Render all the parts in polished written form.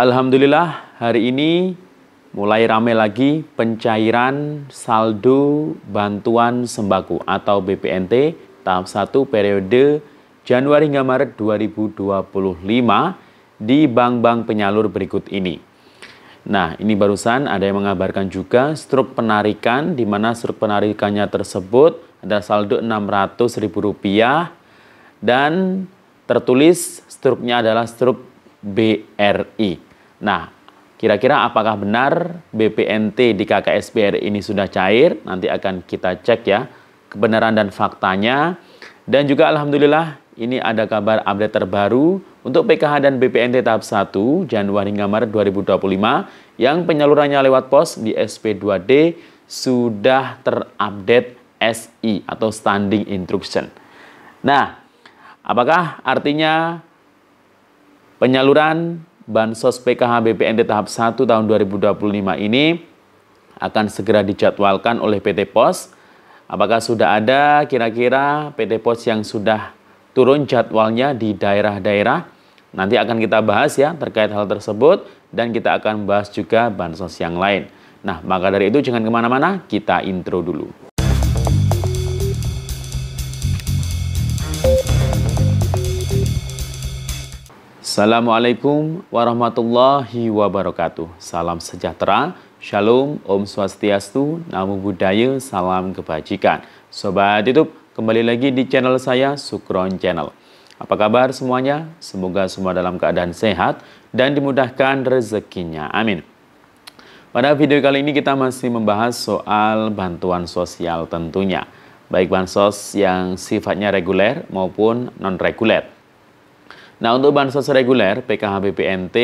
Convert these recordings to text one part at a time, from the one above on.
Alhamdulillah hari ini mulai ramai lagi pencairan saldo bantuan sembako atau BPNT tahap 1 periode Januari hingga Maret 2025 di bank-bank penyalur berikut ini. Nah, ini barusan ada yang mengabarkan juga struk penarikan, di mana struk penarikannya tersebut ada saldo Rp600.000 dan tertulis struknya adalah struk BRI. Nah, kira-kira apakah benar BPNT di KKS BRI ini sudah cair? Nanti akan kita cek ya kebenaran dan faktanya. Dan juga alhamdulillah ini ada kabar update terbaru untuk PKH dan BPNT tahap 1 Januari hingga Maret 2025 yang penyalurannya lewat pos di SP2D sudah terupdate SI atau Standing Instruction. Nah, apakah artinya penyaluran Bansos PKH BPNT tahap 1 tahun 2025 ini akan segera dijadwalkan oleh PT Pos? Apakah sudah ada kira-kira PT Pos yang sudah turun jadwalnya di daerah-daerah? Nanti akan kita bahas ya terkait hal tersebut, dan kita akan bahas juga bansos yang lain. Nah, maka dari itu jangan kemana-mana, kita intro dulu. Assalamualaikum warahmatullahi wabarakatuh. Salam sejahtera, shalom, om swastiastu, namo buddhaya, salam kebajikan. Sobat YouTube, kembali lagi di channel saya, Sukron Channel. Apa kabar semuanya? Semoga semua dalam keadaan sehat dan dimudahkan rezekinya. Amin. Pada video kali ini kita masih membahas soal bantuan sosial tentunya. Baik bansos yang sifatnya reguler maupun non-reguler. Nah, untuk bansos reguler PKH BPNT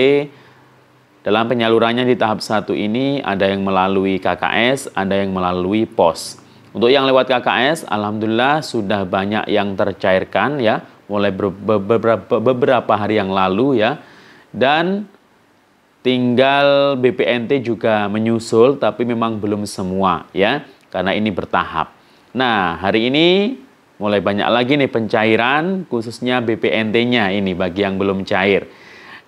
dalam penyalurannya di tahap 1 ini ada yang melalui KKS, ada yang melalui pos. Untuk yang lewat KKS, alhamdulillah sudah banyak yang tercairkan ya, mulai beberapa hari yang lalu ya. Dan tinggal BPNT juga menyusul, tapi memang belum semua ya, karena ini bertahap. Nah, hari ini mulai banyak lagi nih pencairan, khususnya BPNT-nya ini bagi yang belum cair.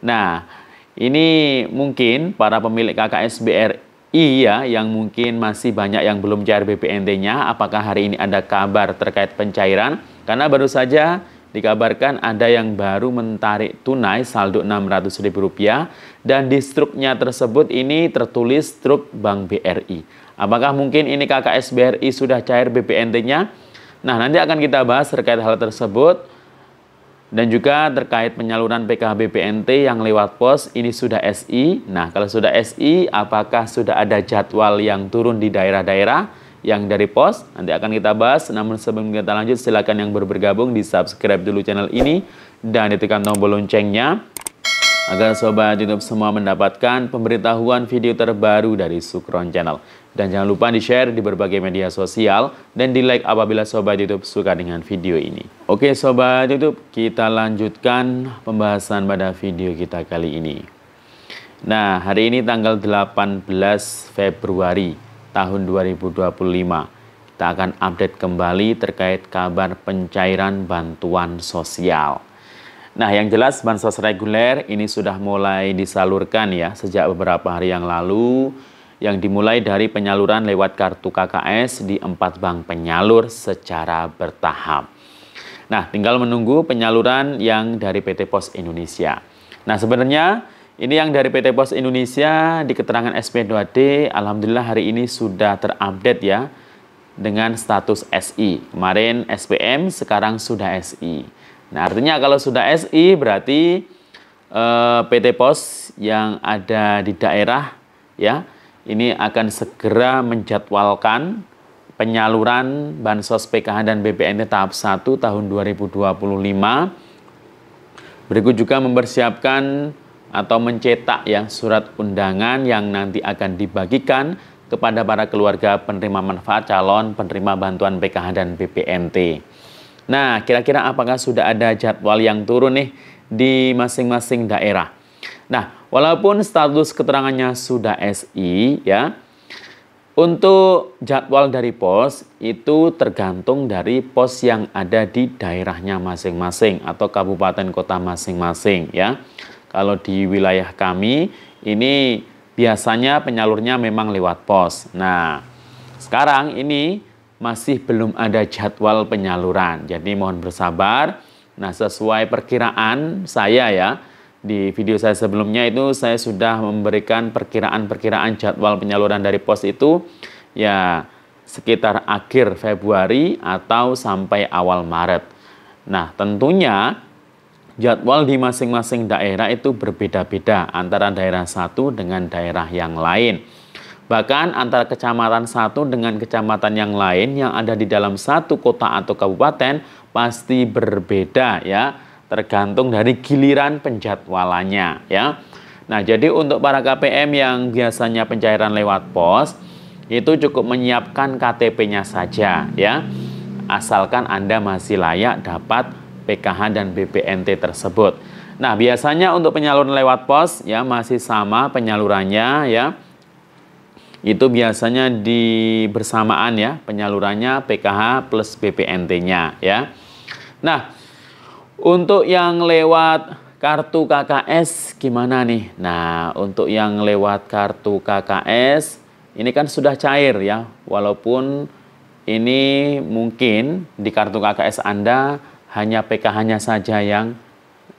Nah, ini mungkin para pemilik KKS BRI ya, yang mungkin masih banyak yang belum cair BPNT-nya. Apakah hari ini ada kabar terkait pencairan? Karena baru saja dikabarkan ada yang baru mentarik tunai saldo Rp600.000 dan di struknya tersebut ini tertulis struk Bank BRI. Apakah mungkin ini KKS BRI sudah cair BPNT-nya? Nah, nanti akan kita bahas terkait hal tersebut dan juga terkait penyaluran PKH BPNT yang lewat pos ini sudah SI. Nah, kalau sudah SI, apakah sudah ada jadwal yang turun di daerah-daerah yang dari pos? Nanti akan kita bahas. Namun sebelum kita lanjut, silakan yang baru bergabung di subscribe dulu channel ini dan ditekan tombol loncengnya agar sobat YouTube semua mendapatkan pemberitahuan video terbaru dari Sukron Channel. Dan jangan lupa di-share di berbagai media sosial dan di-like apabila sobat YouTube suka dengan video ini. Oke sobat YouTube, kita lanjutkan pembahasan pada video kita kali ini. Nah, hari ini tanggal 18 Februari tahun 2025. Kita akan update kembali terkait kabar pencairan bantuan sosial. Nah, yang jelas bansos reguler ini sudah mulai disalurkan ya sejak beberapa hari yang lalu, yang dimulai dari penyaluran lewat kartu KKS di 4 bank penyalur secara bertahap. Nah, tinggal menunggu penyaluran yang dari PT Pos Indonesia. Nah, sebenarnya ini yang dari PT Pos Indonesia di keterangan SP2D, alhamdulillah hari ini sudah terupdate ya dengan status SI. Kemarin SPM, sekarang sudah SI. Nah, artinya kalau sudah SI berarti PT Pos yang ada di daerah ya, ini akan segera menjadwalkan penyaluran bansos PKH dan BPNT tahap 1 tahun 2025. Berikut juga mempersiapkan atau mencetak ya surat undangan yang nanti akan dibagikan kepada para keluarga penerima manfaat calon penerima bantuan PKH dan BPNT. Nah, kira-kira apakah sudah ada jadwal yang turun nih di masing-masing daerah? Nah, walaupun status keterangannya sudah SI ya, untuk jadwal dari pos itu tergantung dari pos yang ada di daerahnya masing-masing atau kabupaten kota masing-masing ya. Kalau di wilayah kami ini biasanya penyalurnya memang lewat pos. Nah, sekarang ini masih belum ada jadwal penyaluran. Jadi mohon bersabar. Nah, sesuai perkiraan saya ya, di video saya sebelumnya itu saya sudah memberikan perkiraan jadwal penyaluran dari pos itu ya sekitar akhir Februari atau sampai awal Maret. Nah, tentunya jadwal di masing-masing daerah itu berbeda-beda antara daerah satu dengan daerah yang lain. Bahkan antara kecamatan satu dengan kecamatan yang lain yang ada di dalam satu kota atau kabupaten pasti berbeda ya, tergantung dari giliran penjadwalannya ya. Nah, jadi untuk para KPM yang biasanya pencairan lewat pos itu cukup menyiapkan KTP-nya saja ya. Asalkan Anda masih layak dapat PKH dan BPNT tersebut. Nah, biasanya untuk penyaluran lewat pos ya masih sama penyalurannya ya. Itu biasanya bersamaan ya penyalurannya PKH plus BPNT-nya ya. Nah, untuk yang lewat kartu KKS gimana nih? Nah, untuk yang lewat kartu KKS ini kan sudah cair ya. Walaupun ini mungkin di kartu KKS Anda hanya PKH-nya saja yang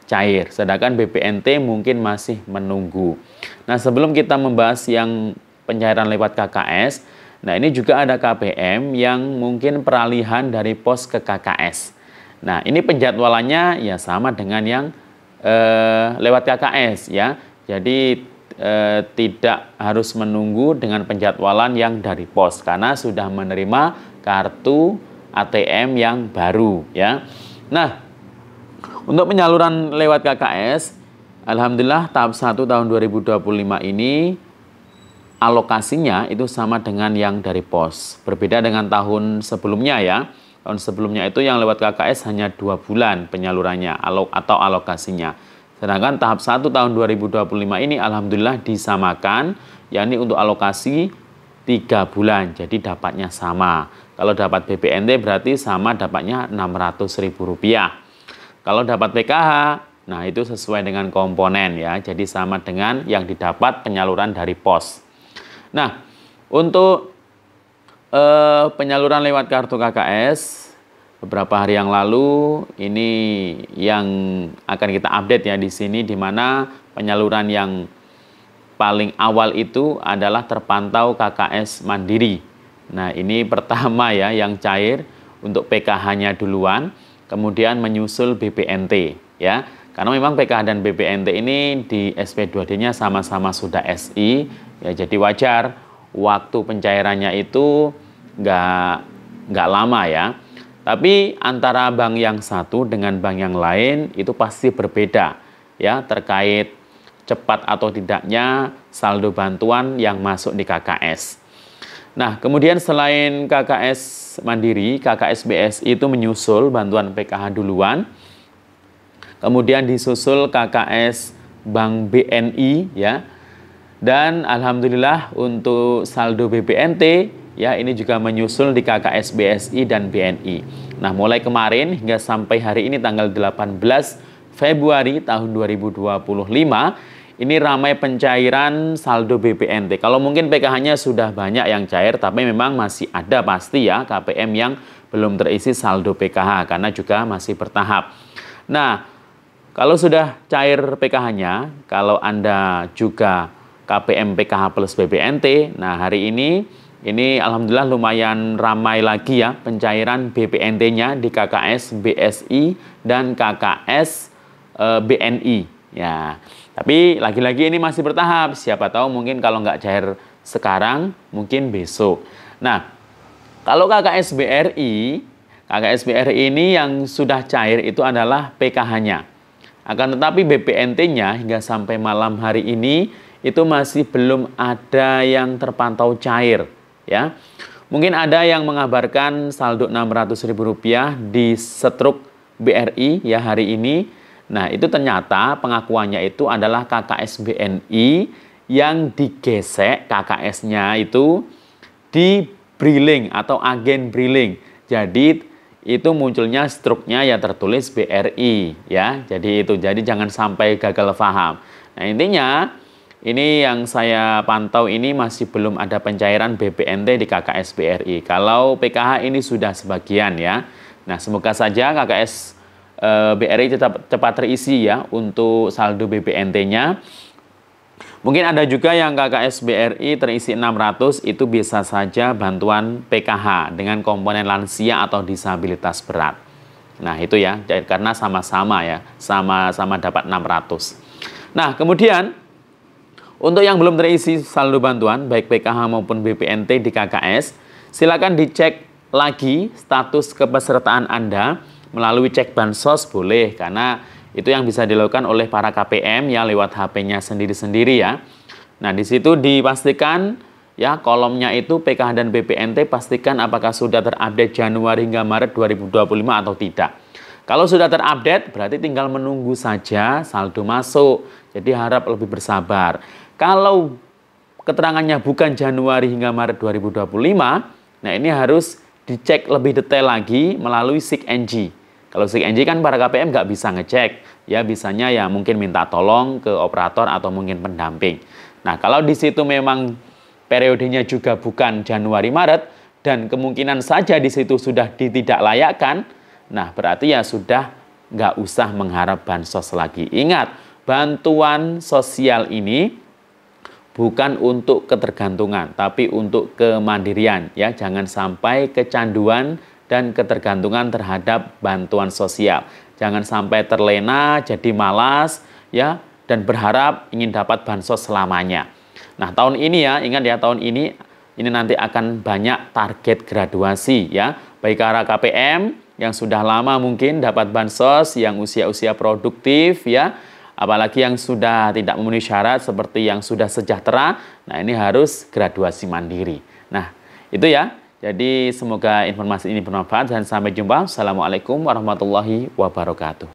cair, sedangkan BPNT mungkin masih menunggu. Nah, sebelum kita membahas yang pencairan lewat KKS, nah ini juga ada KPM yang mungkin peralihan dari pos ke KKS. Nah, ini penjadwalannya ya sama dengan yang lewat KKS ya. Jadi tidak harus menunggu dengan penjadwalan yang dari pos karena sudah menerima kartu ATM yang baru ya. Nah, untuk penyaluran lewat KKS, alhamdulillah tahap 1 tahun 2025 ini alokasinya itu sama dengan yang dari pos. Berbeda dengan tahun sebelumnya ya. Tahun sebelumnya itu yang lewat KKS hanya 2 bulan penyalurannya atau alokasinya. Sedangkan tahap 1 tahun 2025 ini alhamdulillah disamakan, yakni untuk alokasi 3 bulan. Jadi dapatnya sama. Kalau dapat BPNT berarti sama dapatnya Rp600.000. Kalau dapat PKH, nah itu sesuai dengan komponen ya. Jadi sama dengan yang didapat penyaluran dari pos. Nah, untuk penyaluran lewat kartu KKS beberapa hari yang lalu ini yang akan kita update ya di sini, di mana penyaluran yang paling awal itu adalah terpantau KKS Mandiri. Nah, ini pertama ya yang cair untuk PKH-nya duluan, kemudian menyusul BPNT ya. Karena memang PKH dan BPNT ini di SP2D-nya sama-sama sudah SI ya, jadi wajar waktu pencairannya itu nggak lama ya. Tapi antara bank yang satu dengan bank yang lain itu pasti berbeda ya terkait cepat atau tidaknya saldo bantuan yang masuk di KKS. Nah, kemudian selain KKS Mandiri, KKS BSI itu menyusul bantuan PKH duluan. Kemudian disusul KKS Bank BNI ya. Dan alhamdulillah untuk saldo BPNT ya ini juga menyusul di KKS BSI dan BNI. Nah, mulai kemarin hingga sampai hari ini tanggal 18 Februari tahun 2025 ini ramai pencairan saldo BPNT. Kalau mungkin PKH-nya sudah banyak yang cair, tapi memang masih ada pasti ya KPM yang belum terisi saldo PKH karena juga masih bertahap. Nah, kalau sudah cair PKH-nya, kalau Anda juga KPM PKH plus BPNT, nah hari ini alhamdulillah lumayan ramai lagi ya pencairan BPNT-nya di KKS BSI dan KKS BNI. Ya, tapi lagi-lagi ini masih bertahap. Siapa tahu mungkin kalau nggak cair sekarang, mungkin besok. Nah, kalau KKS BRI ini yang sudah cair itu adalah PKH-nya. Akan tetapi BPNT-nya hingga sampai malam hari ini itu masih belum ada yang terpantau cair. Ya, mungkin ada yang mengabarkan saldo Rp600.000 di Setruk BRI ya hari ini. Nah, itu ternyata pengakuannya itu adalah KKS BNI yang digesek KKS-nya itu di Briling atau agen Briling. Jadi itu munculnya struknya ya tertulis BRI ya. Jadi jangan sampai gagal paham. Nah, intinya ini yang saya pantau ini masih belum ada pencairan BPNT di KKS BRI. Kalau PKH ini sudah sebagian ya. Nah, semoga saja KKS BRI cepat terisi ya untuk saldo BPNT-nya. Mungkin ada juga yang KKS BRI terisi 600, itu bisa saja bantuan PKH dengan komponen lansia atau disabilitas berat. Nah, itu ya, karena sama-sama ya, sama-sama dapat 600. Nah, kemudian untuk yang belum terisi saldo bantuan, baik PKH maupun BPNT di KKS, silakan dicek lagi status kepesertaan Anda melalui cek bansos boleh, karena itu yang bisa dilakukan oleh para KPM ya lewat HP-nya sendiri-sendiri ya. Nah, di situ dipastikan ya kolomnya itu PKH dan BPNT, pastikan apakah sudah terupdate Januari hingga Maret 2025 atau tidak. Kalau sudah terupdate berarti tinggal menunggu saja saldo masuk. Jadi harap lebih bersabar. Kalau keterangannya bukan Januari hingga Maret 2025, nah ini harus dicek lebih detail lagi melalui SIG-NG. Kalau SIG-NG kan para KPM nggak bisa ngecek, ya bisanya ya mungkin minta tolong ke operator atau mungkin pendamping. Nah, kalau di situ memang periodenya juga bukan Januari-Maret dan kemungkinan saja di situ sudah ditidaklayakkan, nah berarti ya sudah nggak usah mengharap bansos lagi. Ingat, bantuan sosial ini bukan untuk ketergantungan, tapi untuk kemandirian. Ya, jangan sampai kecanduan dan ketergantungan terhadap bantuan sosial. Jangan sampai terlena, jadi malas, ya, dan berharap ingin dapat bansos selamanya. Nah, tahun ini ya, ingat ya, tahun ini nanti akan banyak target graduasi, ya. Baik para KPM yang sudah lama mungkin dapat bansos, yang usia-usia produktif, ya. Apalagi yang sudah tidak memenuhi syarat seperti yang sudah sejahtera, nah ini harus graduasi mandiri. Nah, itu ya. Jadi semoga informasi ini bermanfaat dan sampai jumpa. Assalamualaikum warahmatullahi wabarakatuh.